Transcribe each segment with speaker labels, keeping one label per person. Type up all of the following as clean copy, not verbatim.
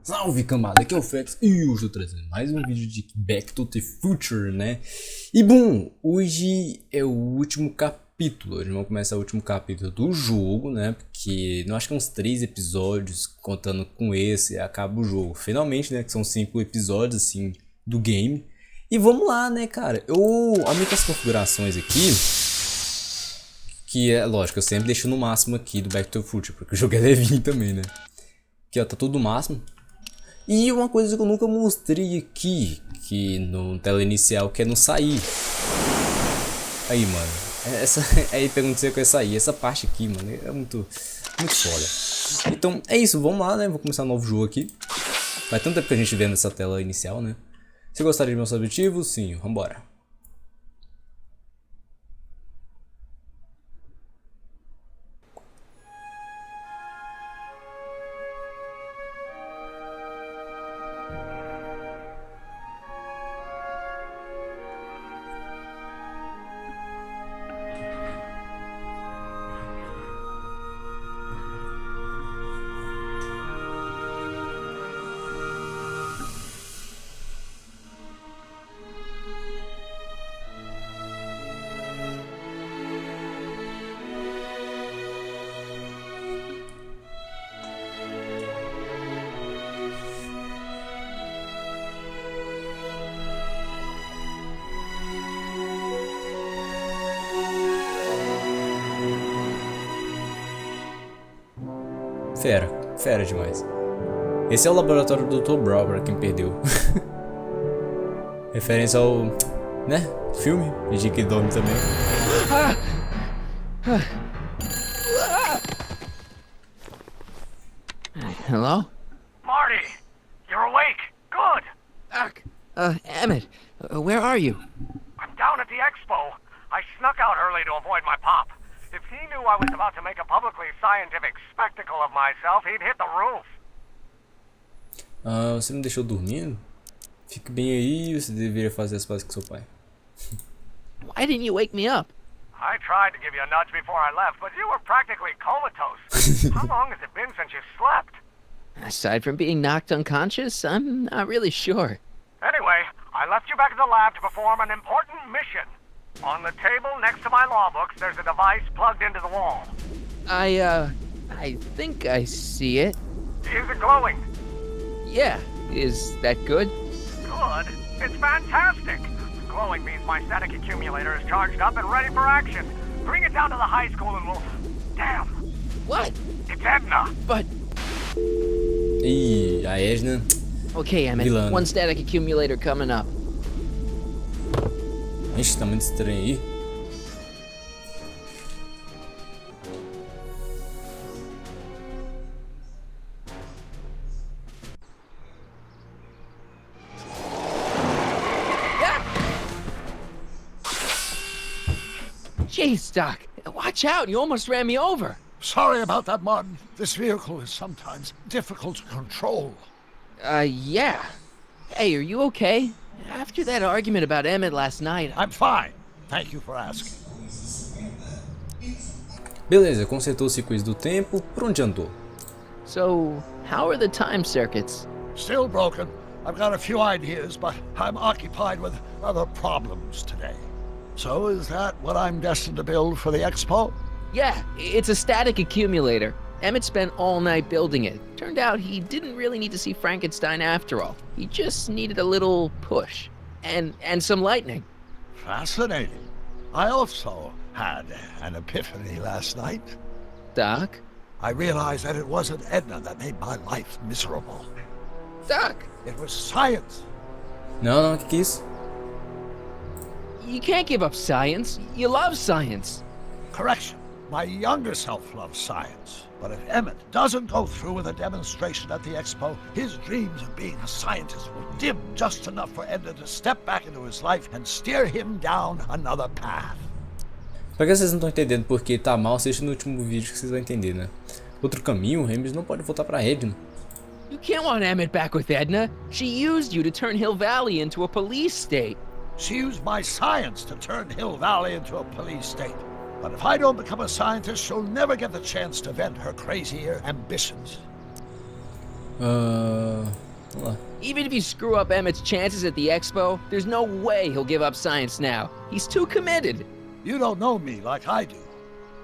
Speaker 1: Salve cambada, aqui é o Fex e hoje eu tô trazendo mais um vídeo de Back to the Future, né? E bom, hoje é o último capítulo, hoje vamos começar o último capítulo do jogo, né? Porque eu acho que uns 3 episódios, contando com esse, acaba o jogo. Finalmente, né? Que são 5 episódios, assim, do game. E vamos lá, né, cara? Eu aumento as configurações aqui. Que é, lógico, eu sempre deixo no máximo aqui do Back to the Future, porque o jogo é levinho também, né? Aqui, ó, tá tudo no máximo. E uma coisa que eu nunca mostrei aqui, que no tela inicial, que é no sair. Aí, mano, aí pergunta se eu quero sair. Essa parte aqui, mano, é muito foda. Então, é isso, vamos lá, né? Vou começar um novo jogo aqui. Faz tanto tempo que a gente vê nessa tela inicial, né? Se gostaria de meus objetivos, sim, vambora. Fera demais. Esse é o laboratório do Dr. Brown, pra quem perdeu. Referência ao, né, filme de que dorme também.
Speaker 2: Hello?
Speaker 3: Marty! You're awake! Good!
Speaker 2: Doc! Emmett, where are you?
Speaker 3: I'm down at the expo. I snuck out early to avoid my pop. If he knew I was about to make a publicly scientific spectacle of myself, he'd hit the roof.
Speaker 1: Você me deixou dormindo? Fique bem aí, você deveria fazer as pazes com seu pai.
Speaker 2: Why didn't you wake me up?
Speaker 3: I tried to give you a nudge before I left, but you were practically comatose. How long has it been since you slept?
Speaker 2: Aside from being knocked unconscious, I'm not really sure.
Speaker 3: Anyway, I left you back at the lab to perform an important mission. On the table next to my law books, there's a device plugged into the wall.
Speaker 2: I think I see it.
Speaker 3: Is it glowing?
Speaker 2: Yeah, is that good?
Speaker 3: Good? It's fantastic! Glowing means my static accumulator is charged up and ready for action. Bring it down to the high school and we'll... Damn!
Speaker 2: What?
Speaker 3: It's Edna!
Speaker 2: But...
Speaker 1: Ih, a Edna.
Speaker 2: Okay, Emmett,
Speaker 1: Vilana.
Speaker 2: one static accumulator coming up.
Speaker 1: Ixi, tá muito estranho aí.
Speaker 2: Jeez, Doc, watch out, you almost ran me over.
Speaker 4: Sorry about that, Martin. This vehicle is sometimes difficult to control.
Speaker 2: Yeah. Hey, are you okay? After that argument about Emmett last night,
Speaker 4: I'm fine. Thank you for asking.
Speaker 1: Beleza, consertou os ciclos do tempo. Por onde andou?
Speaker 2: So, how are the time circuits?
Speaker 4: Still broken. I've got a few ideas, but I'm occupied with other problems today. So is that what I'm destined to build for the expo?
Speaker 2: Yeah, it's a static accumulator. Emmett spent all night building it. Turned out he didn't really need to see Frankenstein after all. He just needed a little push. And some lightning.
Speaker 4: Fascinating. I also had an epiphany last night.
Speaker 2: Doc?
Speaker 4: I realized that it wasn't Edna that made my life miserable.
Speaker 2: Doc!
Speaker 4: It was science.
Speaker 1: Não, que é isso?
Speaker 2: You can't give up science. You love science.
Speaker 4: Correction. My younger self loves science. But if Emmett doesn't go through with a demonstration at the expo, his dreams of being a scientist will dim just enough for Edna to step back into his life and steer him down another path.
Speaker 1: Pra que vocês não estão entendendo porque tá mal, assiste no último vídeo que vocês vão entender, né? Outro caminho, o Remus não pode voltar pra Edna.
Speaker 2: You can't want Emmett back with Edna. She used you to turn Hill Valley into a police state.
Speaker 4: She used my science to turn Hill Valley into a police state. But if I don't become a scientist, she'll never get the chance to vent her crazy ambitions.
Speaker 1: Vamos lá.
Speaker 2: Even if you screw up Emmett's chances at the expo, there's no way he'll give up science now. He's too committed.
Speaker 4: You don't know me like I do.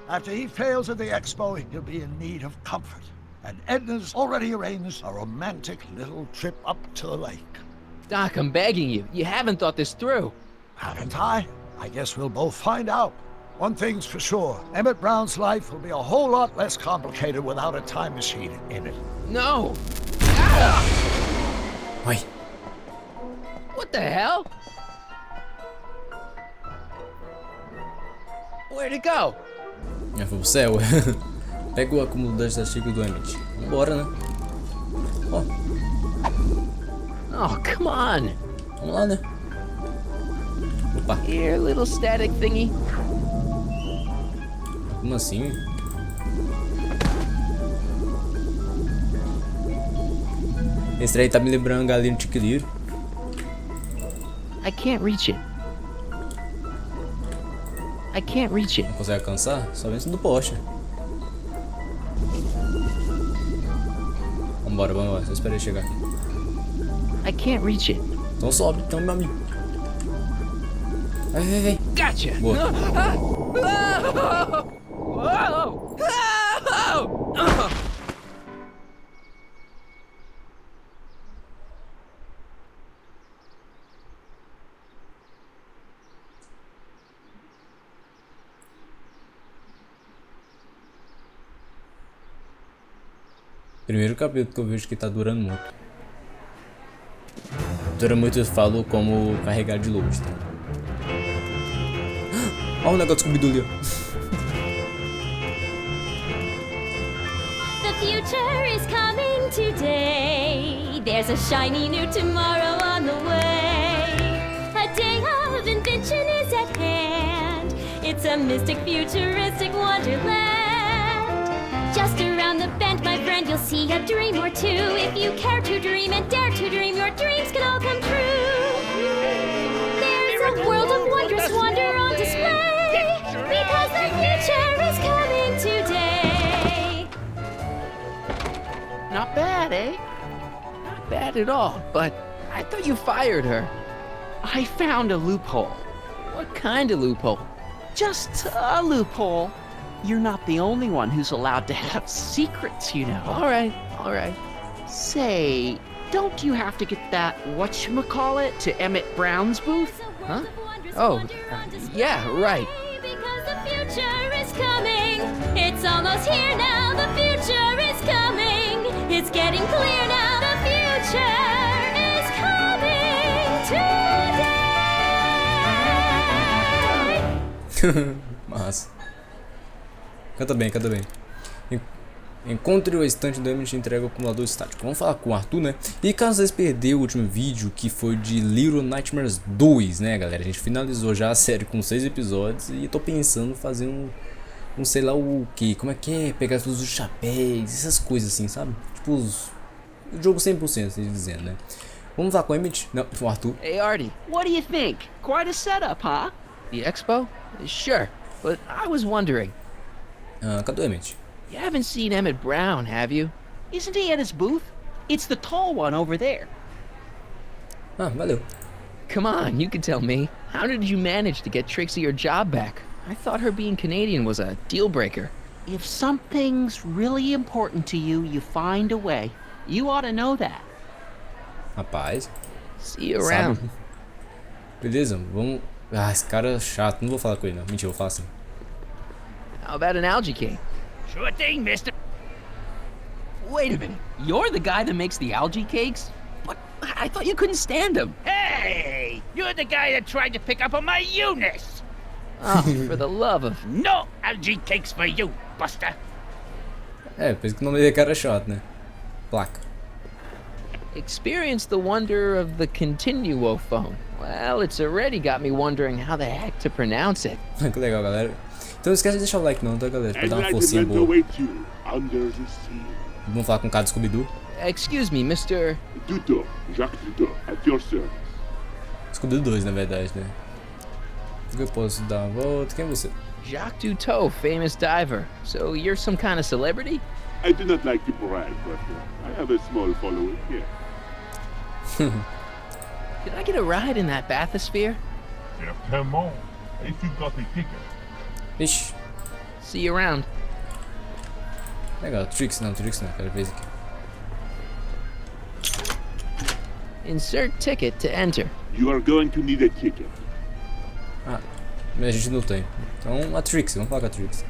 Speaker 4: After he fails at the expo, he'll be in need of comfort. And Edna's already arranged a romantic little trip up to the lake.
Speaker 2: Doc, I'm begging you. You haven't thought this through.
Speaker 4: Haven't I? I guess we'll both find out. One thing's for sure, Emmett Brown's life will be a whole lot less complicated without a time machine in it.
Speaker 2: No.
Speaker 1: Ai.
Speaker 2: What the hell? Where'd it go?
Speaker 1: Já foi pro céu. Pega o acúmulo das estatísticas do Emmett. Vambora, né? Ó,
Speaker 2: Oh, come on.
Speaker 1: vamos lá, né? Opa,
Speaker 2: Here, little static thingy.
Speaker 1: como assim? Esse daí tá me lembrando galinha de tiquiliro.
Speaker 2: I can't reach it. I can't reach it.
Speaker 1: Não consegue alcançar? Só vem do poste. Vambora, vambora. Só espera ele chegar aqui.
Speaker 2: I can't reach it.
Speaker 1: Então sobe, então, meu amigo. Vai, vai, vai.
Speaker 2: Gotcha.
Speaker 1: Boa.
Speaker 2: Whoa! Whoa!
Speaker 1: Primeiro capítulo que eu vejo que tá durando muito. Dura muito, eu falo como carregar de load, tá? Olha o negócio do Scooby-Doo ali, ó.
Speaker 5: The future is coming today. There's a shiny new tomorrow on the way. A day of invention is at hand. It's a mystic, futuristic wonderland. Just around the bend, my friend, you'll see a dream or two. If you care to dream and dare to dream, your dreams can all come true. There's a world of wondrous wonder on display. Because the future is coming today.
Speaker 2: Not bad, eh? Not bad at all, but I thought you fired her. I found a loophole. What kind of loophole?
Speaker 6: Just a loophole. You're not the only one who's allowed to have secrets, you know.
Speaker 2: All right.
Speaker 6: Say, don't you have to get that whatchamacallit to Emmett Brown's booth?
Speaker 2: Huh? Oh, yeah, right.
Speaker 5: Because the future is coming. It's almost here now. The future is coming. It's getting clear now. The future is coming today.
Speaker 1: Massa. Canta bem, canta bem. Encontre o estante do Emmett e entrega o acumulador estático. Vamos falar com o Arthur, né? E caso vocês perderam o último vídeo, que foi de Little Nightmares 2, né, galera? A gente finalizou já a série com 6 episódios e tô pensando em fazer um sei lá o que. Como é que é? Pegar todos os chapéus, essas coisas assim, sabe? Tipo, o jogo 100%, assim dizendo, né? Vamos falar com o Emmett? Não, com o Arthur.
Speaker 2: Hey, Artie,
Speaker 6: What do you think? Quite a setup, huh?
Speaker 2: the expo? Sure, but I was wondering.
Speaker 1: Cadê o Emmett?
Speaker 2: You haven't seen Emmett Brown, have you?
Speaker 6: Isn't he at his booth? It's the tall one over there.
Speaker 1: Ah, valeu.
Speaker 2: Come on, you can tell me. How did you manage to get Trixie her job back? I thought her being Canadian was a deal breaker.
Speaker 6: If something's really important to you, you find a way. You ought to know that.
Speaker 1: Rapaz.
Speaker 2: See you around.
Speaker 1: Sabe? Beleza, vamos... Ah, esse cara é chato, não vou falar com ele não. Mentira, eu vou falar assim.
Speaker 2: How about an algae king?
Speaker 7: Sure thing, mister.
Speaker 6: Wait a minute. You're the guy that makes the algae cakes? What? I thought you couldn't stand them.
Speaker 7: Hey, you're the guy that tried to pick up on my Eunice.
Speaker 2: Oh, for the love of...
Speaker 7: No algae cakes for you, Buster.
Speaker 1: É, penso que o nome dele cara é chato, né? Placa.
Speaker 2: Experience the wonder of the continuo phone. Well, it's already got me wondering how the heck to pronounce it.
Speaker 1: Que legal, galera. Então não esquece de deixar o like não, tá, galera? Pra dar uma forcinha boa.
Speaker 8: Awaits you under the sea.
Speaker 1: Vamos falar com o cara do Scooby-Doo.
Speaker 2: Excuse me, Mr...
Speaker 8: Duto, Jacques Duto, at your service.
Speaker 1: Scooby-Doo 2, na verdade, né? Eu posso dar uma volta. Quem é você?
Speaker 2: Jacques Duteau, famous diver. So you're some kind of celebrity?
Speaker 8: I do not like to brag, but I have a small following here.
Speaker 2: Could I get a ride in that bathysphere?
Speaker 8: Certainement. If you got a ticket.
Speaker 1: Ixi,
Speaker 2: See you around.
Speaker 1: legal. Trix não, quero ver isso aqui.
Speaker 2: Insert ticket to enter.
Speaker 8: You are going to need a ticket.
Speaker 1: Ah, mas a gente não tem. Então a Trix, vamos falar com a Trix.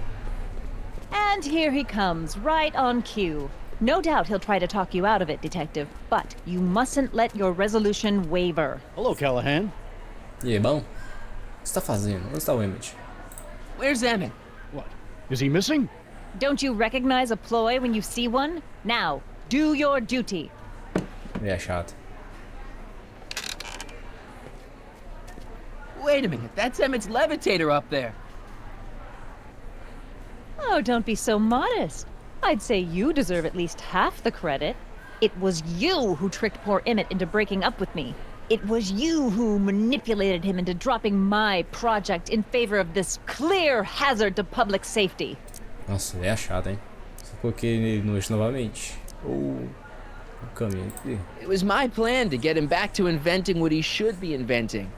Speaker 9: And here he comes, right on cue. No doubt he'll try to talk you out of it, Detective, but you mustn't let your resolution waver.
Speaker 10: Hello, Callahan.
Speaker 1: E aí, bom? O que você tá fazendo? Onde está o Emmett?
Speaker 2: Where's Emmett?
Speaker 10: What? Is he missing?
Speaker 9: Don't you recognize a ploy when you see one? Now, do your duty.
Speaker 1: Ele é chato.
Speaker 2: Wait a minute, that's Emmett's levitator up there.
Speaker 9: Oh, don't be so modest. I'd say you deserve at least half the credit. It was you who tricked poor Emmett into breaking up with me. It was you who manipulated him into dropping my project in favor of this clear hazard to public safety.
Speaker 1: Nossa, ele é chato, hein? Só coloquei ele no eixo novamente. Ou o caminho aqui.
Speaker 2: It was my plan to get him back to inventing what he should be inventing.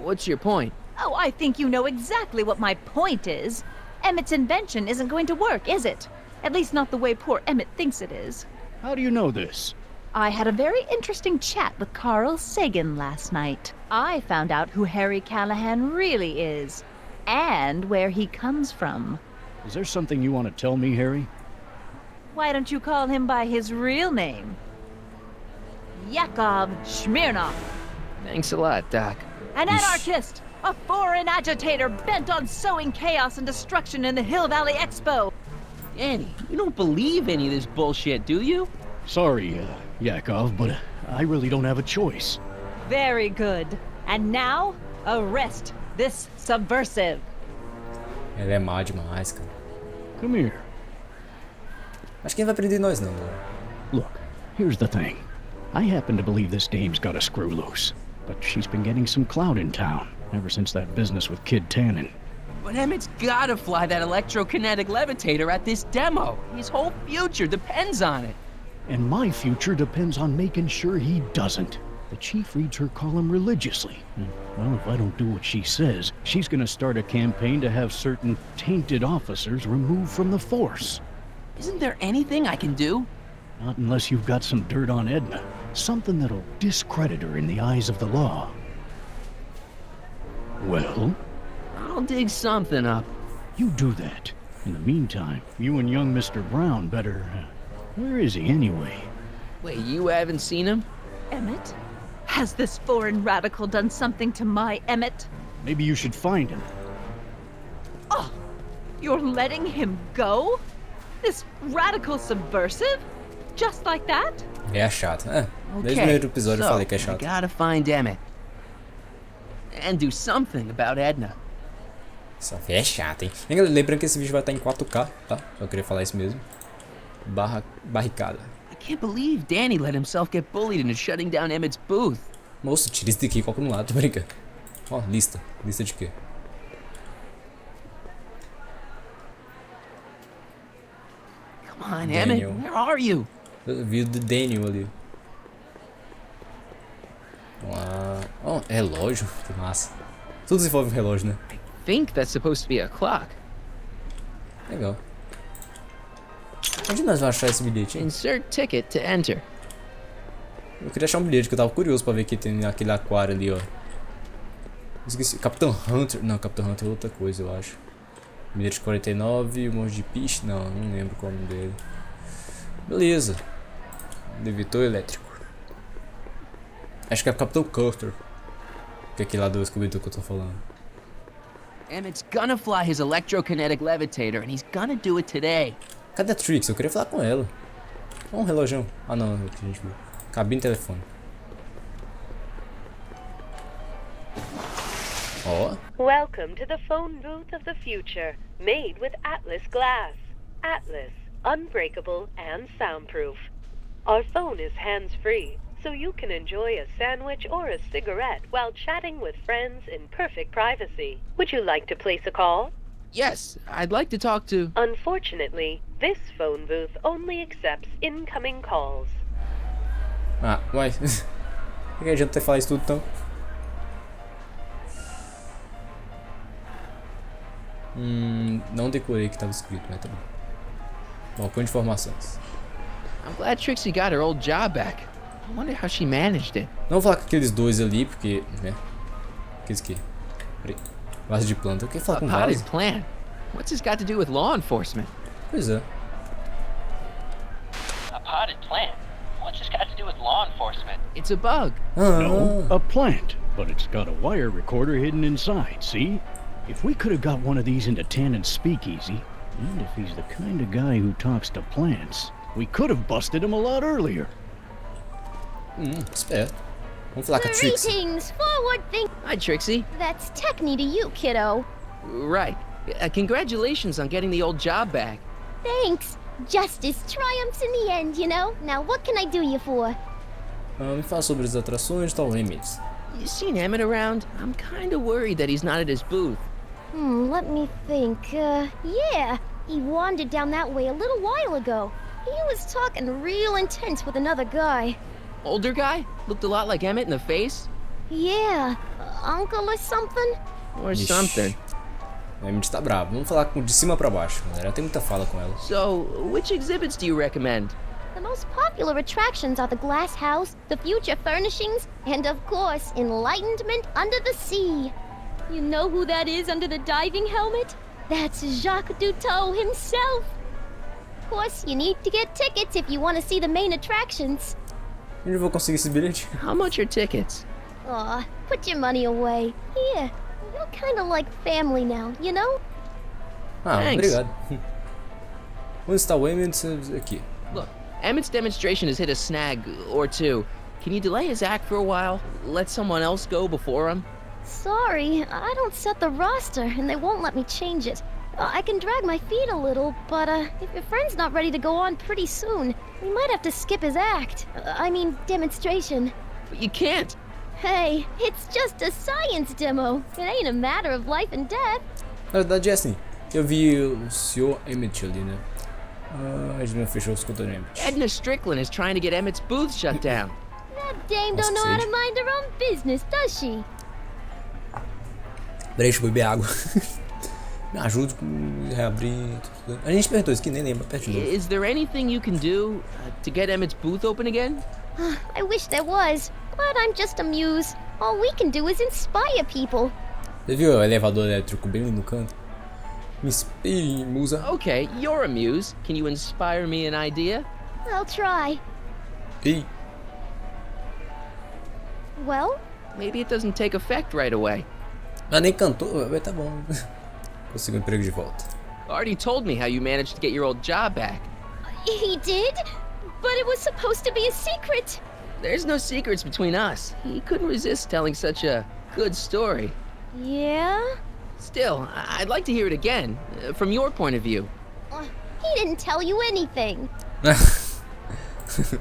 Speaker 2: What's your point?
Speaker 9: Oh, I think you know exactly what my point is. Emmett's invention isn't going to work, is it? At least not the way poor Emmett thinks it is.
Speaker 10: How do you know this?
Speaker 9: I had a very interesting chat with Carl Sagan last night. I found out who Harry Callahan really is, and where he comes from.
Speaker 10: Is there something you want to tell me, Harry?
Speaker 9: Why don't you call him by his real name? Yakov Smirnov.
Speaker 2: Thanks a lot, Doc.
Speaker 9: An anarchist! A foreign agitator bent on sowing chaos and destruction in the Hill Valley Expo!
Speaker 2: Danny, you don't believe any of this bullshit, do you?
Speaker 10: Sorry, Yakov, but I really don't have a choice.
Speaker 9: Very good. And now, arrest this subversive.
Speaker 1: Ele é má demais, cara.
Speaker 10: Come here.
Speaker 1: Acho que ele vai prender nós, não.
Speaker 10: Look, here's the thing. I happen to believe this dame's got a screw loose, but she's been getting some clout in town ever since that business with Kid Tannen.
Speaker 2: But Emmett's gotta fly that electrokinetic levitator at this demo. His whole future depends on it.
Speaker 10: And my future depends on making sure he doesn't. The chief reads her column religiously. Well, if I don't do what she says, she's gonna start a campaign to have certain tainted officers removed from the force.
Speaker 2: Isn't there anything I can do?
Speaker 10: Not unless you've got some dirt on Edna. Something that'll discredit her in the eyes of the law. Well?
Speaker 2: I'll dig something up.
Speaker 10: You do that. In the meantime, you and young Mr. Brown better... where is he anyway?
Speaker 2: Wait, you haven't seen him?
Speaker 9: Emmett? Has this foreign radical done something to my Emmett?
Speaker 10: Maybe you should find him.
Speaker 9: Oh, you're letting him go? This radical subversive? Just like that?
Speaker 1: Ele é chato. Desde o primeiro episódio eu falei que é
Speaker 2: I
Speaker 1: chato.
Speaker 2: gotta find Emmett. And do something about Edna.
Speaker 1: Essa fé é chata, hein? Lembrando que esse vídeo vai estar em 4K, tá? Só queria falar isso mesmo. Barricada.
Speaker 2: I can't believe Danny let himself get bullied into shutting down Emmett's booth.
Speaker 1: Moço, tira isso daqui e coloca no lado, tô brincando. Ó, lista. Lista de quê?
Speaker 2: Come on,
Speaker 1: Daniel.
Speaker 2: Emmett, where are you?
Speaker 1: Eu vi o do Daniel ali. Vamos lá. Oh, relógio. Que massa. Tudo envolve relógio, né?
Speaker 2: I think that's supposed to be a clock.
Speaker 1: Legal. Onde nós vamos achar esse bilhete, hein?
Speaker 2: Insert ticket to enter.
Speaker 1: Eu queria achar um bilhete que eu tava curioso pra ver que tem aquele aquário ali, ó. Esqueci. Capitão Hunter. Não, Capitão Hunter é outra coisa, eu acho. Bilhete 49, o monte de piche. Não lembro qual é o nome dele. Beleza. Devitor elétrico. Acho que é o Capitão Custer. Que é aquele lá do Descobrindo que eu tô falando.
Speaker 2: Emmett's gonna fly his electrokinetic levitator, and he's gonna do it today.
Speaker 1: Cadê a Trix? Eu queria falar com ela. Ó, um relógio. Ah, não, é o que a gente viu. Cabine telefone. Ó.
Speaker 11: Welcome to the phone booth of the future, made with Atlas glass. Atlas, unbreakable and soundproof. Our phone is hands-free, so you can enjoy a sandwich or a cigarette while chatting with friends in perfect privacy. Would you like to place a call?
Speaker 2: Yes, I'd like to talk to...
Speaker 11: Unfortunately, this phone booth only accepts incoming calls.
Speaker 1: Ah, mas... Por que adianta falar isso tudo então? Não decorei o que estava escrito, mas tá bom. Balcão de informações.
Speaker 2: I'm glad Trixie got her old job back. I wonder how she managed it.
Speaker 1: Não vou falar com aqueles dois ali, porque, né? Aqueles que... Peraí. Vaso de planta. Eu quero falar com
Speaker 2: A potted
Speaker 1: vaso.
Speaker 2: plant? What's this got to do with law enforcement?
Speaker 1: Pois é.
Speaker 6: A potted plant? What's this got to do with law enforcement?
Speaker 2: It's a bug.
Speaker 10: No, a plant, but it's got a wire recorder hidden inside, see? If we could have got one of these into Tannen's speakeasy, and if he's the kind of guy who talks to plants, we could have busted him a lot earlier.
Speaker 1: Esperto. Vamos falar com a Trixie.
Speaker 5: Greetings, forward think.
Speaker 2: Hi, Trixie.
Speaker 5: That's techni to you, kiddo.
Speaker 2: Right. Congratulations on getting the old job back.
Speaker 5: Thanks. Justice triumphs in the end, you know? Now what can I do you for?
Speaker 1: Me fala sobre as atrações, tal, Emmett.
Speaker 2: You seen Emmett around? I'm kinda worried that he's not at his booth.
Speaker 5: Let me think. Yeah. He wandered down that way a little while ago. He was talking real intense with another guy.
Speaker 2: Older guy? Looked a lot like Emmett in the face?
Speaker 5: Yeah. Uncle or something?
Speaker 2: Or something.
Speaker 1: O Emmett tá bravo. Vamos falar de cima pra baixo, galera. Tem muita fala com ela.
Speaker 2: So, which exhibits do you recommend?
Speaker 5: The most popular attractions are the Glass House, the Future Furnishings, and of course, Enlightenment Under the Sea. You know who that is under the diving helmet? That's Jacques Duteau himself. Of course, you need to get tickets if you want to see the main attractions.
Speaker 1: Onde eu vou conseguir esse bilhete?
Speaker 2: How much are tickets?
Speaker 5: Aw, put your money away. Here, you're kinda like family now, you know?
Speaker 2: Thanks.
Speaker 1: Obrigado. Onde está o Emmett? Aqui.
Speaker 2: Look, Emmett's demonstration has hit a snag or two. Can you delay his act for a while? Let someone else go before him?
Speaker 5: Sorry, I don't set the roster, and they won't let me change it. I can drag my feet a little, but if your friend's not ready to go on pretty soon, we might have to skip his act. I mean, demonstration.
Speaker 2: But you can't.
Speaker 5: Hey, it's just a science demo. It ain't a matter of life and death.
Speaker 1: Na verdade é assim, eu vi o Sr. Emmett ali, né? A gente não fechou os contas do Emmett.
Speaker 2: Edna Strickland is trying to get Emmett's booth shut down.
Speaker 5: That dame don't know how to mind her own business, does she?
Speaker 1: Peraí, deixa eu beber água. Me ajuda com reabrir. A gente perguntou isso que nem lembra, perto de novo.
Speaker 2: Is there anything you can do to get Emmett's booth open again?
Speaker 5: I wish there was, but I'm just a muse. All we can do is inspire people.
Speaker 1: Você viu o elevador elétrico bem ali no canto? Me inspire, musa.
Speaker 2: Okay, you're a muse. Can you inspire me an idea?
Speaker 5: I'll try.
Speaker 1: Ih,
Speaker 5: Well?
Speaker 2: Maybe it doesn't take effect right away.
Speaker 1: ela nem cantou, mas tá bom. Consegui um emprego de volta.
Speaker 2: Already told me how you managed to get your old job back.
Speaker 5: He did? But it was supposed to be a secret.
Speaker 2: There's no secrets between us. He couldn't resist telling such a good story.
Speaker 5: Yeah?
Speaker 2: Still, I'd like to hear it again, from your point of view.
Speaker 5: He didn't tell you anything.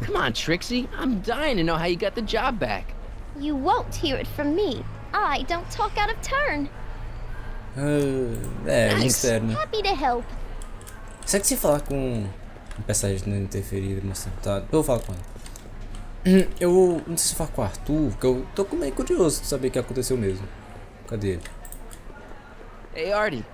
Speaker 2: Come on, Trixie. I'm dying to know how you got the job back.
Speaker 5: You won't hear it from me. I don't talk out of turn.
Speaker 1: Mistério, né?
Speaker 5: Happy to help.
Speaker 1: Será que se falar com o personagem não interferir, mas tá, eu vou falar com ele. Eu não sei se falar com o Arthur, porque eu tô meio curioso de saber o que aconteceu mesmo. Cadê ele?
Speaker 2: Hey, Artie.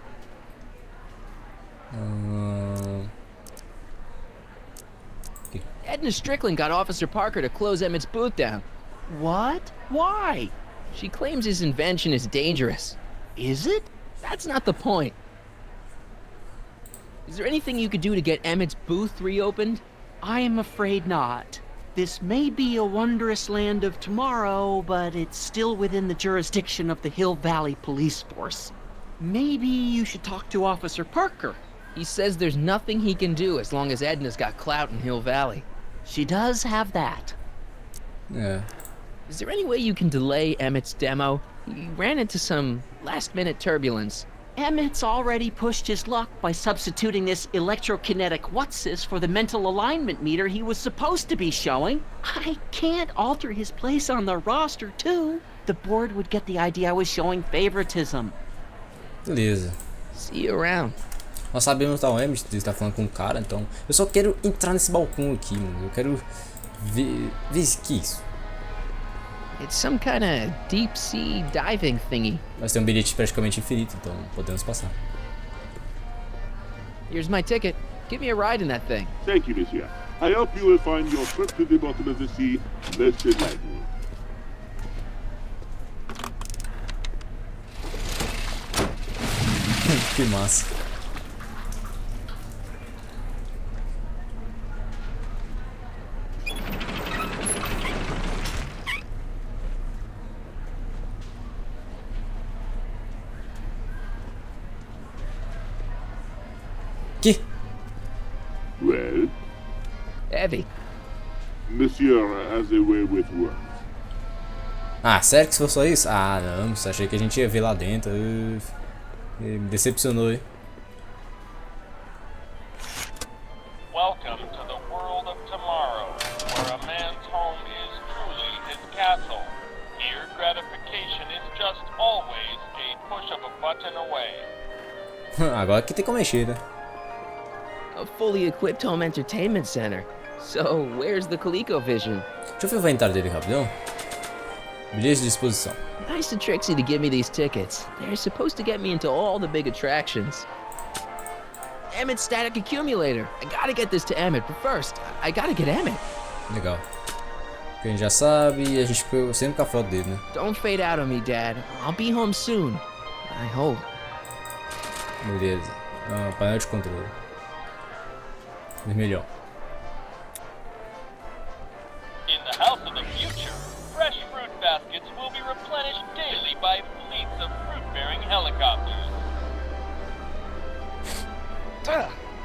Speaker 2: Edna Strickland got Officer Parker to close Emmett's booth down.
Speaker 6: What? Why?
Speaker 2: She claims his invention is dangerous.
Speaker 6: Is it?
Speaker 2: That's not the point. Is there anything you could do to get Emmett's booth reopened?
Speaker 6: I am afraid not. This may be a wondrous land of tomorrow, but it's still within the jurisdiction of the Hill Valley Police Force. Maybe you should talk to Officer Parker.
Speaker 2: He says there's nothing he can do as long as Edna's got clout in Hill Valley.
Speaker 6: She does have that.
Speaker 1: Yeah.
Speaker 2: Is there any way you can delay Emmett's demo? He ran into some last-minute turbulence.
Speaker 6: Emmett's already pushed his luck by substituting this electrokinetic what's-this for the mental alignment meter he was supposed to be showing. I can't alter his place on the roster, too. The board would get the idea I was showing favoritism.
Speaker 1: Beleza.
Speaker 2: See you around.
Speaker 1: Nós sabemos que o Emmett está falando com um cara, então eu só quero entrar nesse balcão aqui, mano. Eu quero ver que isso.
Speaker 2: It's some kind of deep sea diving thingy.
Speaker 1: Mas tem um bilhete praticamente infinito, então podemos passar.
Speaker 2: Here's my ticket. Give me a ride in that thing.
Speaker 8: Thank you, monsieur. I hope you will find your trip to the bottom of the sea most delightful.
Speaker 1: Que massa. Que?
Speaker 8: Well?
Speaker 2: Heavy.
Speaker 8: Monsieur has a way with words.
Speaker 1: Ah, sério que se for só isso? Ah, não, achei que a gente ia ver lá dentro. Me decepcionou, hein?
Speaker 12: Welcome to the world of tomorrow, where a man's home is truly his castle. Here, gratification is just always a push of a button away.
Speaker 1: Agora aqui tem como mexer, né?
Speaker 2: A fully equipped home entertainment center. So, where's the ColecoVision?
Speaker 1: Deixa eu ver o inventário dele rapidão. Bilhetes de disposição.
Speaker 2: Nice of Trixie to give me these tickets. They're supposed to get me into all the big attractions. Emmett's static accumulator. I gotta get this to Emmett, but first, I gotta get Emmett.
Speaker 1: Legal. A gente já sabe e a gente ficou sempre com a foto dele, né?
Speaker 2: Don't fade out on me, Dad. I'll be home soon. I hope.
Speaker 1: Beleza. Painel de controle. Vermelhão.
Speaker 12: In the house of the future, fresh fruit baskets will be replenished daily by fleets of fruit-bearing helicopters.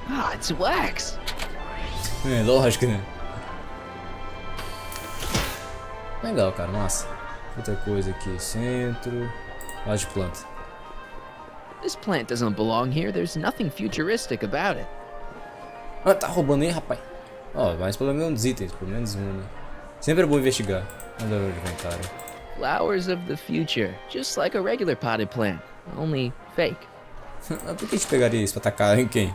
Speaker 2: Ah, it's wax.
Speaker 1: É, lógico, né? Legal, cara, massa. Outra coisa aqui, centro. Lá de planta.
Speaker 2: This plant doesn't belong here. There's nothing futuristic about it.
Speaker 1: Ah, tá roubando aí, rapaz. Ó, mas pelo menos itens, pelo menos um, né? Sempre é bom investigar. Vamos ver o inventário.
Speaker 2: Flowers of the future, just like a regular potted plant, only fake.
Speaker 1: Por que a gente pegaria isso pra atacar em quem?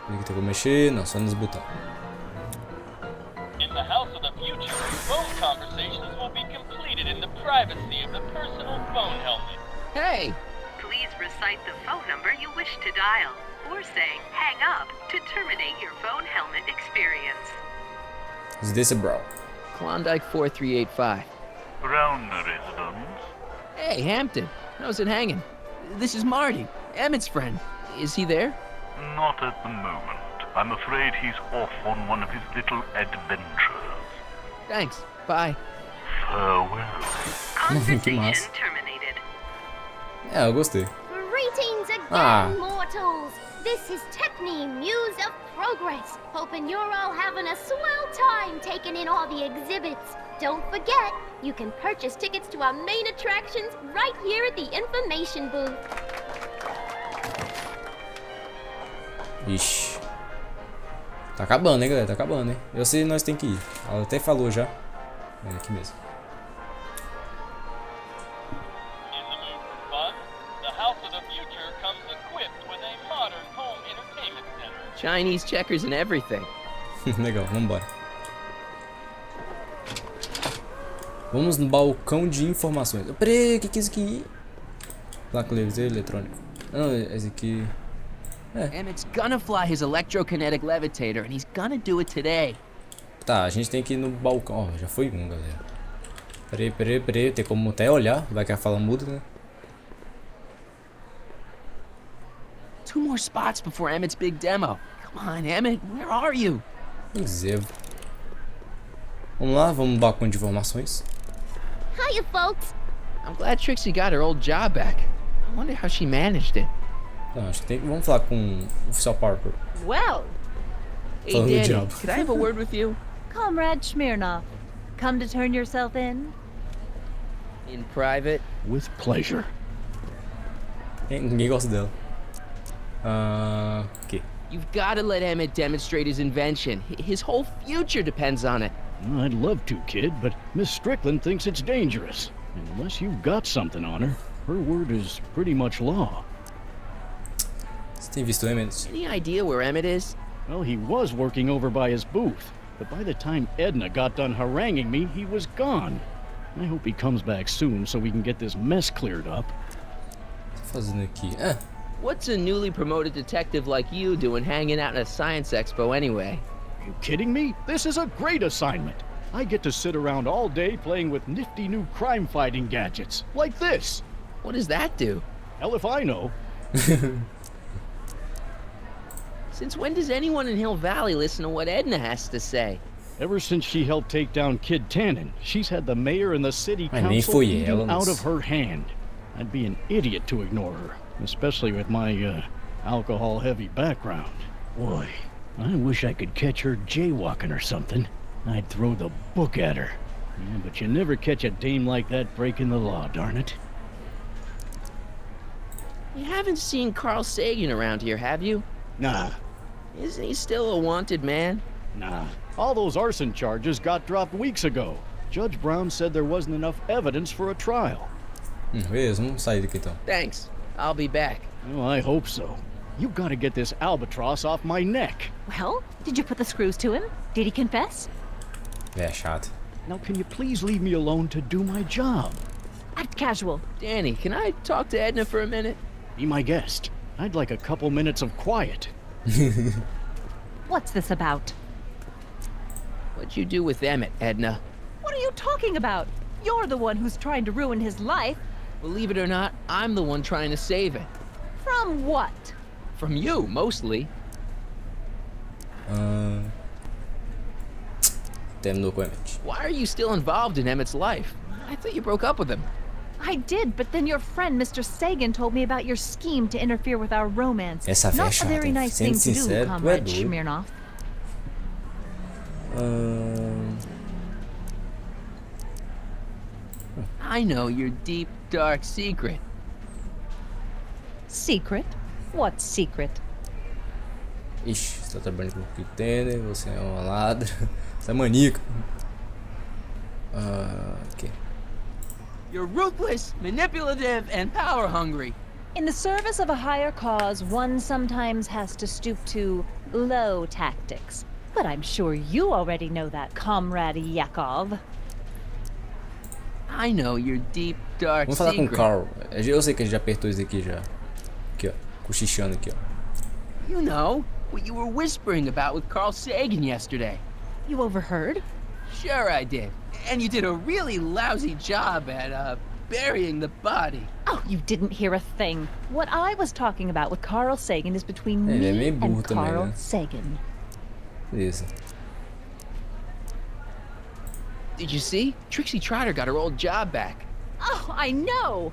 Speaker 1: Aqui tem como mexer, não, só nos botões.
Speaker 12: In the house of the future, phone conversations will be completed in the privacy of the personal phone helmet.
Speaker 2: Hey!
Speaker 11: Please recite the phone number you wish to dial, or say hang up to terminate your phone helmet experience.
Speaker 1: Is this a bro?
Speaker 2: Klondike 4385.
Speaker 3: Brown residence.
Speaker 2: Hey, Hampton. How's it hanging? This is Marty, Emmett's friend. Is he there?
Speaker 3: Not at the moment. I'm afraid he's off on one of his little adventures.
Speaker 2: Thanks. Bye.
Speaker 3: Farewell.
Speaker 11: Conversation terminated.
Speaker 1: É, eu gostei.
Speaker 5: Greetings again, mortals! This is Techne, Muse of Progress. Hoping you're all having a swell time taking in all the exhibits. Don't forget, you can purchase tickets to our main attractions right here at the information booth.
Speaker 1: Ixi. Tá acabando, hein, galera? Tá acabando, hein? Eu sei, nós tem que ir. Ela até falou já. É aqui mesmo.
Speaker 12: In the mood for fun, the house of the future comes equipped with a modern home entertainment center.
Speaker 2: Chinese checkers and everything.
Speaker 1: Legal, vambora. Vamos no balcão de informações. Peraí, o que é isso aqui? Placa eletrônica. Não, esse aqui.
Speaker 2: Emmett's gonna fly his electrokinetic levitator, and he's gonna do it today.
Speaker 1: Tá, a gente tem que ir no balcão. Ó, já foi um, galera. Peraí. Tem como até olhar. Vai que a fala muda, né?
Speaker 2: 2 more spots before Emmett's big demo. Come on, Emmett, where are you?
Speaker 1: Zero. Vamos lá, vamos no balcão de informações.
Speaker 5: Hiya, folks!
Speaker 2: I'm glad Trixie got her old job back. I wonder how she managed it.
Speaker 1: Não, acho que tem. Vamos falar com o oficial Parker.
Speaker 9: Well,
Speaker 2: Hey,
Speaker 1: Falando do
Speaker 2: Danny,
Speaker 1: diabo.
Speaker 2: could I have a word with you?
Speaker 9: Comrade Smirnov, come to turn yourself in?
Speaker 2: In private?
Speaker 10: With pleasure.
Speaker 1: Ninguém gosta dela. Ok.
Speaker 2: You've got to let Emmett demonstrate his invention. His whole future depends on it.
Speaker 10: I'd love to, kid, but Miss Strickland thinks it's dangerous. Unless you've got something on her, her word is pretty much law.
Speaker 1: Você tem visto o Emmett?
Speaker 2: Any idea where Emmett is?
Speaker 10: Well, he was working over by his booth. but by the time Edna got done haranguing me, he was gone. I hope he comes back soon so we can get this mess cleared up.
Speaker 1: Fazendo aqui.
Speaker 2: What's a newly promoted detective like you doing hanging out in a science expo anyway?
Speaker 10: Are you kidding me? This is a great assignment. I get to sit around all day playing with nifty new crime-fighting gadgets, like this.
Speaker 2: What does that do?
Speaker 10: Hell if I know.
Speaker 2: Since when does anyone in Hill Valley listen to what Edna has to say?
Speaker 10: Ever since she helped take down Kid Tannen, she's had the mayor and the city council eating out of her hand. I'd be an idiot to ignore her, especially with my, alcohol-heavy background. Boy, I wish I could catch her jaywalking or something. I'd throw the book at her. Yeah, but you never catch a dame like that breaking the law, darn it.
Speaker 2: You haven't seen Carl Sagan around here, have you?
Speaker 10: Nah.
Speaker 2: Isn't he still a wanted man?
Speaker 10: Nah. All those arson charges got dropped weeks ago. Judge Brown said there wasn't enough evidence for a trial.
Speaker 1: Beleza, vamos sair daqui então.
Speaker 2: Thanks. I'll be back.
Speaker 10: Well, I hope so. You gotta get this albatross off my neck.
Speaker 9: Well, did you put the screws to him? Did he confess?
Speaker 1: É chato.
Speaker 10: Now, can you please leave me alone to do my job?
Speaker 9: Act casual.
Speaker 2: Danny, can I talk to Edna for a minute?
Speaker 10: Be my guest. I'd like a couple minutes of quiet.
Speaker 9: What's this about?
Speaker 2: What'd you do with Emmett, Edna?
Speaker 9: What are you talking about? You're the one who's trying to ruin his life.
Speaker 2: Believe it or not, I'm the one trying to save it.
Speaker 9: From what?
Speaker 2: From you, mostly.
Speaker 1: Terminou com Emmett.
Speaker 2: Why are you still involved in Emmett's life? I thought you broke up with him.
Speaker 9: I did, but then your friend Mr. Sagan told me about your scheme to interfere with our romance.
Speaker 1: Essa
Speaker 9: Not
Speaker 1: fecha,
Speaker 9: a very nice thing to do, Comrade Smirnoff.
Speaker 2: I know your deep, dark secret.
Speaker 9: Secret? What secret?
Speaker 1: Ixi, você tá trabalhando com o Kittener, você é uma ladra. Você é maníaco. Ok.
Speaker 2: You're ruthless, manipulative, and power-hungry.
Speaker 9: In the service of a higher cause, one sometimes has to stoop to low tactics. But I'm sure you already know that, Comrade Yakov.
Speaker 2: I know your deep, dark
Speaker 1: Vamos falar com o
Speaker 2: secret.
Speaker 1: Carl. Eu sei que a gente já apertou isso aqui já. Aqui, ó. Cochichando aqui, ó.
Speaker 2: You know, what you were whispering about with Carl Sagan yesterday.
Speaker 9: You overheard?
Speaker 2: Sure I did. And you did a really lousy job at, burying the body.
Speaker 9: Oh, you didn't hear a thing. What I was talking about with Carl Sagan is between me and Carl Sagan.
Speaker 1: Beleza.
Speaker 2: Did you see? Trixie Trotter got her old job back.
Speaker 9: Oh, I know!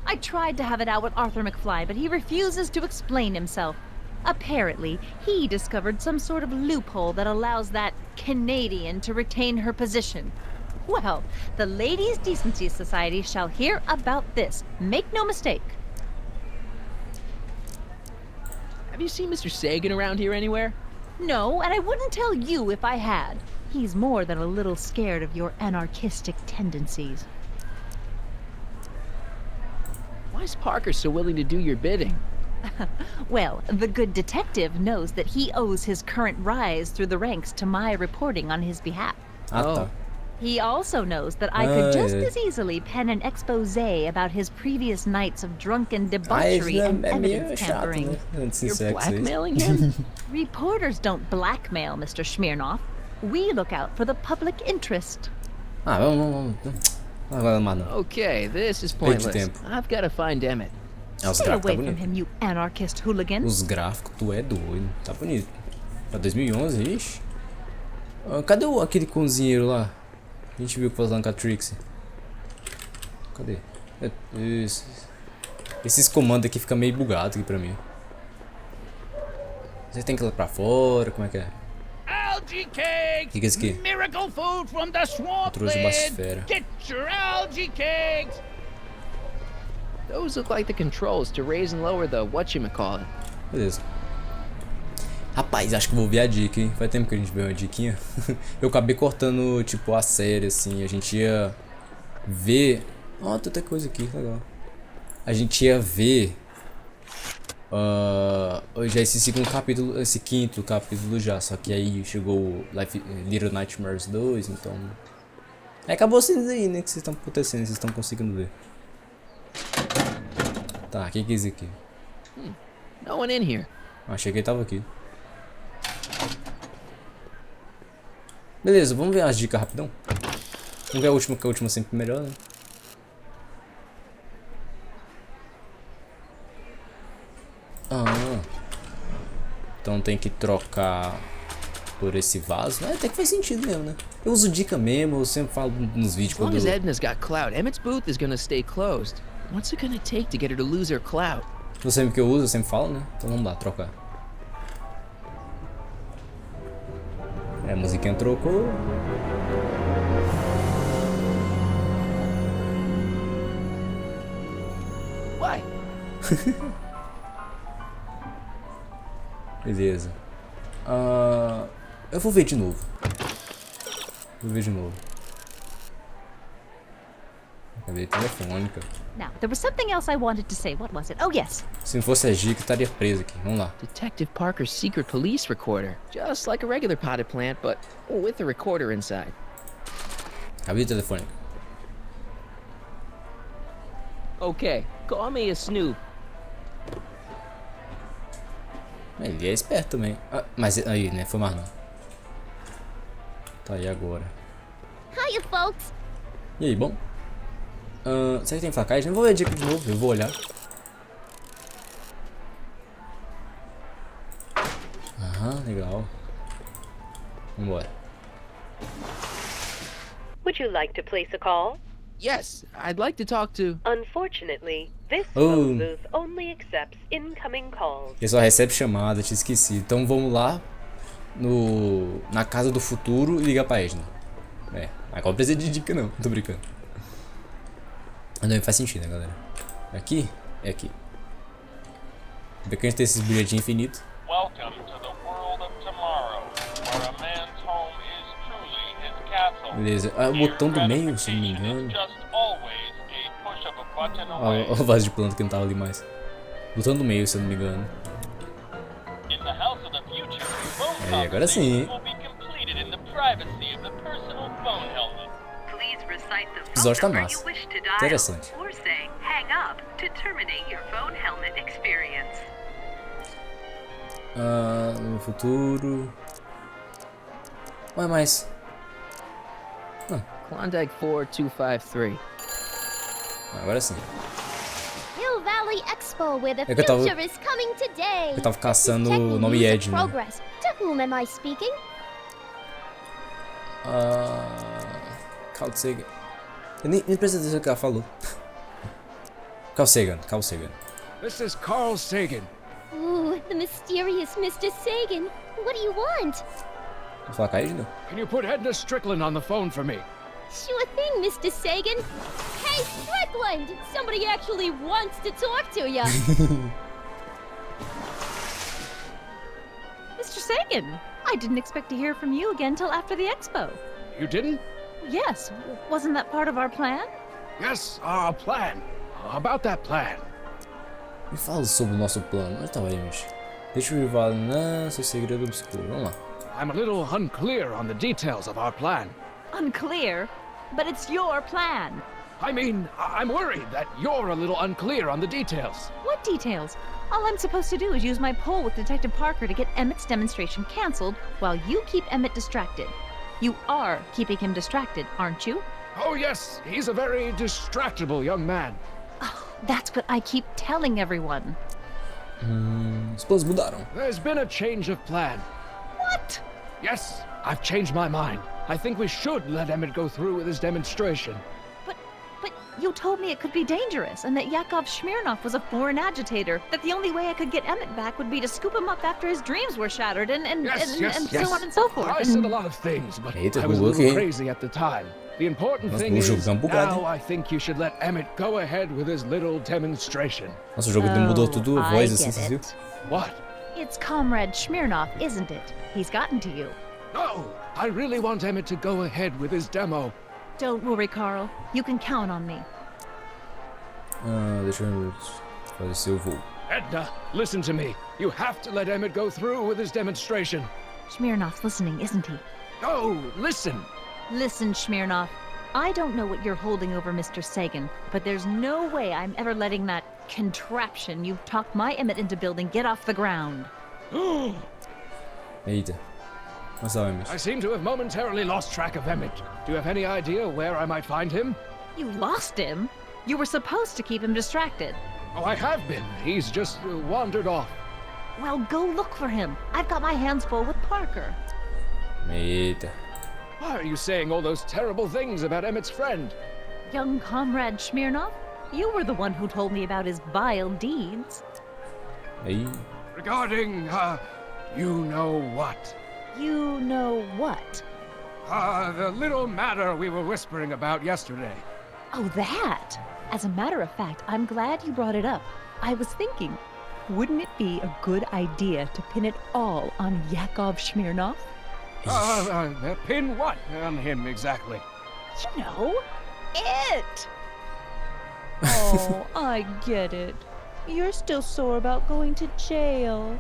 Speaker 9: I tried to have it out with Arthur McFly, but he refuses to explain himself. Apparently, he discovered some sort of loophole that allows that Canadian to retain her position. Well, the Ladies' Decency Society shall hear about this. Make no mistake.
Speaker 2: Have you seen Mr. Sagan around here anywhere?
Speaker 9: No, and I wouldn't tell you if I had. He's more than a little scared of your anarchistic tendencies.
Speaker 2: Why is Parker so willing to do your bidding?
Speaker 9: Well, the good detective knows that he owes his current rise through the ranks to my reporting on his behalf.
Speaker 1: Tá.
Speaker 9: He also knows that I could just as easily pen an exposé about his previous nights of drunken debauchery and evidence tampering.
Speaker 2: You're blackmailing him?
Speaker 9: Reporters don't blackmail, Mr. Smirnoff. We look out for the public interest.
Speaker 1: Vamos. Agora, mano.
Speaker 2: Okay, this is pointless. I've got to find Emmett.
Speaker 9: Stay away from him, you anarchist hooligan.
Speaker 1: Os gráficos, tu é doido. Tá bonito. Pra 2011, ixi. Cadê aquele cozinheiro lá? A gente viu que falando com a Trixie. Cadê? Esses comandos aqui ficam meio bugados aqui pra mim. Você tem que ir lá pra fora, como é que é?
Speaker 7: Algae cakes!
Speaker 1: Que é isso aqui?
Speaker 7: Miracle food from the swamp
Speaker 1: Trouxe de basfera.
Speaker 7: Get your algae cakes!
Speaker 2: Those look like the controls to raise and lower the whatchamacallit.
Speaker 1: Beleza. Rapaz, acho que vou ver a dica, hein? Faz tempo que a gente viu uma diquinha. Eu acabei cortando, tipo, a série, assim. A gente ia ver... Ó, tem outra coisa aqui, legal. A gente ia ver Hoje é esse segundo capítulo, esse quinto capítulo já, só que aí chegou o Little Nightmares 2, então... acabou sendo aí, né, que vocês estão acontecendo, vocês estão conseguindo ver. Tá, o que é isso aqui?
Speaker 2: No one in here.
Speaker 1: Achei que ele tava aqui. Beleza, vamos ver as dicas rapidão. Vamos ver a última, que a última é sempre melhor, né? Então tem que trocar por esse vaso. Até que faz sentido mesmo, né? Eu uso dica mesmo, eu sempre falo nos vídeos
Speaker 2: As long
Speaker 1: quando
Speaker 2: as Edna's got clout, Emmett's booth is gonna stay closed. What's it gonna take to get her to lose her clout?
Speaker 1: eu sempre que eu uso, eu sempre falo, né? Então vamos lá, trocar. A musiquinha trocou.
Speaker 2: Why?
Speaker 1: Beleza. Eu vou ver de novo. Vou ver de novo. Cadê a telefônica?
Speaker 9: Now, there was something else I wanted to say. What was it? Oh, yes.
Speaker 1: Se não fosse a dica, estaria preso aqui. Vamos lá.
Speaker 2: Detective Parker's secret police recorder. Just like a regular potted plant, but with a recorder inside.
Speaker 1: Cadê a telefônica?
Speaker 2: Okay, call me a snoop.
Speaker 1: Ele é esperto também. Mas aí, né? Foi mais não. Tá aí agora.
Speaker 5: Hiya, folks.
Speaker 1: E aí, bom? Será que tem facagem? Não vou ver a dica de novo, eu vou olhar. Aham, legal. Vambora.
Speaker 11: Would you like to place a call?
Speaker 2: Yes, I'd like to talk to...
Speaker 11: Unfortunately, this phone booth only accepts incoming calls.
Speaker 1: Ele só recebe chamada, tinha esquecido. Então vamos lá na casa do futuro e ligar pra Edna. Agora não precisa de dica não, tô brincando. Não faz sentido, né, galera? Aqui? É aqui. Vê que a gente tem esses bilhetinhos infinitos.
Speaker 12: Welcome to the world of tomorrow, where a man's home is truly his castle.
Speaker 1: Beleza. O botão do meio, se não me engano. Olha o vaso de planta que não tava ali mais. Botão do meio, se eu não me engano. Agora sim. O episódio tá massa. Interessante. No futuro. Ué, mais.
Speaker 2: Klondike 4253.
Speaker 1: Agora sim.
Speaker 5: Hill Valley Expo, where the
Speaker 1: que eu tava-
Speaker 5: future is coming today.
Speaker 1: Eu tava caçando
Speaker 5: This is
Speaker 1: o nome
Speaker 5: Techno
Speaker 1: Ed, né?
Speaker 5: Progress. To whom am I speaking?
Speaker 1: Carl Sagan. Eu nem prestei atenção no que ela falou. Carl Sagan.
Speaker 10: This is Carl Sagan.
Speaker 5: Ooh, the mysterious Mr. Sagan. What do you want?
Speaker 1: Vou falar com a Edna?
Speaker 10: Can you put Edna Strickland on the phone for me?
Speaker 5: Sure thing, Mr. Sagan. Hey, Strickland! Somebody actually wants to talk to you.
Speaker 9: Mr. Sagan, I didn't expect to hear from you again till after the expo.
Speaker 10: You didn't?
Speaker 9: Yes, wasn't that part of our plan?
Speaker 10: Yes, our plan. About that plan.
Speaker 1: Me fala sobre o nosso plano. Onde tava aí, bicho? Deixa eu revelar seu segredo obscuro. Vamos lá.
Speaker 10: I'm a little unclear on the details of our plan.
Speaker 9: Unclear? But it's your plan.
Speaker 10: I mean, I'm worried that you're a little unclear on the details.
Speaker 9: What details? All I'm supposed to do is use my poll with Detective Parker to get Emmett's demonstration canceled while you keep Emmett distracted. You are keeping him distracted, aren't you?
Speaker 10: Oh yes, he's a very distractible young man.
Speaker 9: Oh, that's what I keep telling everyone.
Speaker 1: Os planos mudaram.
Speaker 10: There's been a change of plan.
Speaker 9: What?
Speaker 10: Yes, I've changed my mind. I think we should let Emmett go through with his demonstration.
Speaker 9: But you told me it could be dangerous and that Yakov Smirnov was a foreign agitator, that the only way I could get Emmett back would be to scoop him up after his dreams were shattered and so on and so forth.
Speaker 10: I said a lot of things, but
Speaker 1: Eita,
Speaker 10: I was a little
Speaker 1: okay.
Speaker 10: crazy at the time. The important
Speaker 1: Nossa,
Speaker 10: thing
Speaker 1: o
Speaker 10: is,
Speaker 1: jogo tá bugado,
Speaker 10: now
Speaker 1: hein?
Speaker 10: I think you should let Emmett go ahead with his little demonstration.
Speaker 1: Nossa, o jogo mudou tudo, a voz assim,
Speaker 9: get
Speaker 1: você viu?
Speaker 9: it.
Speaker 10: What?
Speaker 9: It's Comrade Smirnov, isn't it? He's gotten to you.
Speaker 10: No, I really want Emmett to go ahead with his demo.
Speaker 9: Don't worry, Carl. You can count on me.
Speaker 1: Deixa eu fazer seu voo.
Speaker 10: Edna, listen to me. You have to let Emmett go through with his demonstration.
Speaker 9: Smirnoff's listening, isn't he?
Speaker 10: No, listen.
Speaker 9: Listen, Smirnoff. I don't know what you're holding over Mr. Sagan, but there's no way I'm ever letting that contraption you've talked my Emmett into building get off the ground.
Speaker 1: Eita. What's up, Emmett?
Speaker 10: I seem to have momentarily lost track of Emmett. Do you have any idea where I might find him?
Speaker 9: You lost him? You were supposed to keep him distracted.
Speaker 10: Oh, I have been. He's just wandered off.
Speaker 9: Well, go look for him. I've got my hands full with Parker.
Speaker 1: Eita.
Speaker 10: Why are you saying all those terrible things about Emmett's friend?
Speaker 9: Young comrade Smirnoff, you were the one who told me about his vile deeds.
Speaker 1: Aí.
Speaker 10: Regarding, you know what?
Speaker 9: You know what?
Speaker 10: The little matter we were whispering about yesterday.
Speaker 9: Oh, that! As a matter of fact, I'm glad you brought it up. I was thinking, wouldn't it be a good idea to pin it all on Yakov Smirnoff?
Speaker 10: Pin what on him exactly?
Speaker 9: You know, it! Oh, I get it. You're still sore about going to jail.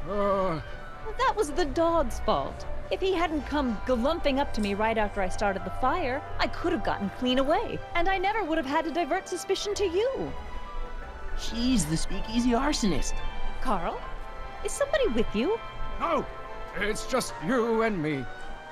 Speaker 9: That was the dog's fault. If he hadn't come galumping up to me right after I started the fire, I could have gotten clean away, and I never would have had to divert suspicion to you.
Speaker 6: She's the speakeasy arsonist.
Speaker 9: Carl, is somebody with you?
Speaker 10: No, it's just you and me.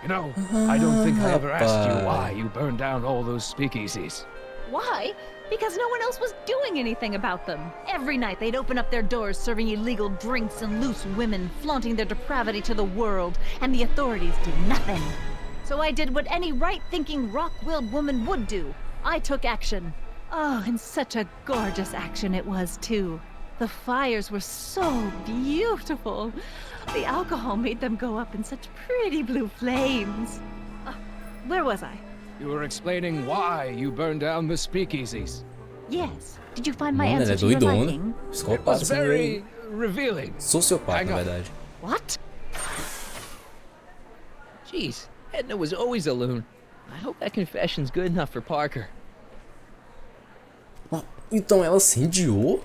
Speaker 10: You know, I don't think I ever asked you why you burned down all those speakeasies.
Speaker 9: Why? Because no one else was doing anything about them. Every night they'd open up their doors serving illegal drinks and loose women, flaunting their depravity to the world, and the authorities did nothing. So I did what any right-thinking, rock-willed woman would do. I took action. Oh, and such a gorgeous action it was, too. The fires were so beautiful. The alcohol made them go up in such pretty blue flames. Where was I?
Speaker 10: You were explaining why you burned down the speakeasies.
Speaker 9: Yes. Did you find my
Speaker 1: Mano,
Speaker 9: answer
Speaker 1: ela é
Speaker 9: to your
Speaker 1: doidona.
Speaker 9: liking?
Speaker 10: It was very revealing.
Speaker 1: Sociopata, na verdade.
Speaker 9: What?
Speaker 2: Jeez, Edna was always a loon. I hope that confession's good enough for Parker.
Speaker 1: Então ela se incendiou?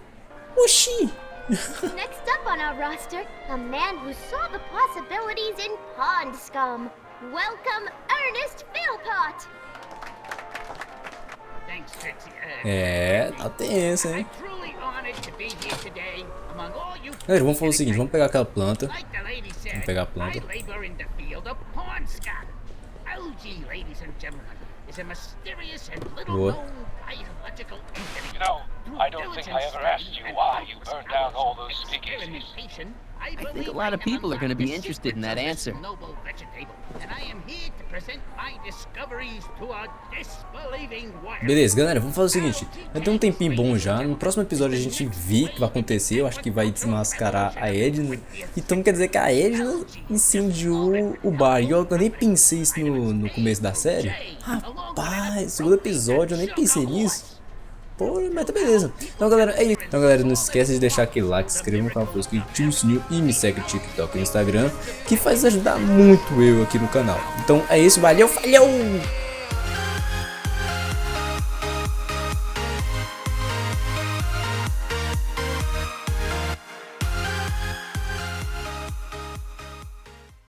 Speaker 1: Oxi!
Speaker 5: Next up on our roster, a man who saw the possibilities in pond scum. Welcome, Ernest Philpott!
Speaker 7: Thanks, Trixie.
Speaker 1: É, tá tenso, hein?
Speaker 7: I'm truly honored to be here today among all you.
Speaker 1: Galera, vamos fazer o seguinte, vamos pegar aquela planta.
Speaker 7: Like the lady said,
Speaker 1: Vamos pegar a planta.
Speaker 7: I labor in the field of pond scum. Algae, ladies and gentlemen, is a mysterious and little-known biological entity.
Speaker 12: You know, I don't think I ever asked you why you burned down all those speakeasies.
Speaker 2: I think a lot of people are going to be interested in that answer.
Speaker 7: Noble vegetable, and I am here to present my discoveries to a disbelieving world.
Speaker 1: Beleza, galera, vamos fazer o seguinte. Vai ter um tempinho bom já. No próximo episódio a gente vê o que vai acontecer. Eu acho que vai desmascarar a Edna. Então quer dizer que a Edna incendiou o bar. E eu nem pensei isso no começo da série. Rapaz, segundo episódio eu nem pensei nisso. Pô, mas tá beleza. Então galera, é isso. Então galera, não esqueça de deixar aquele like, se inscrever no canal, ative o sininho e me segue no TikTok e no Instagram, que faz ajudar muito eu aqui no canal. Então é isso, valeu, falhou!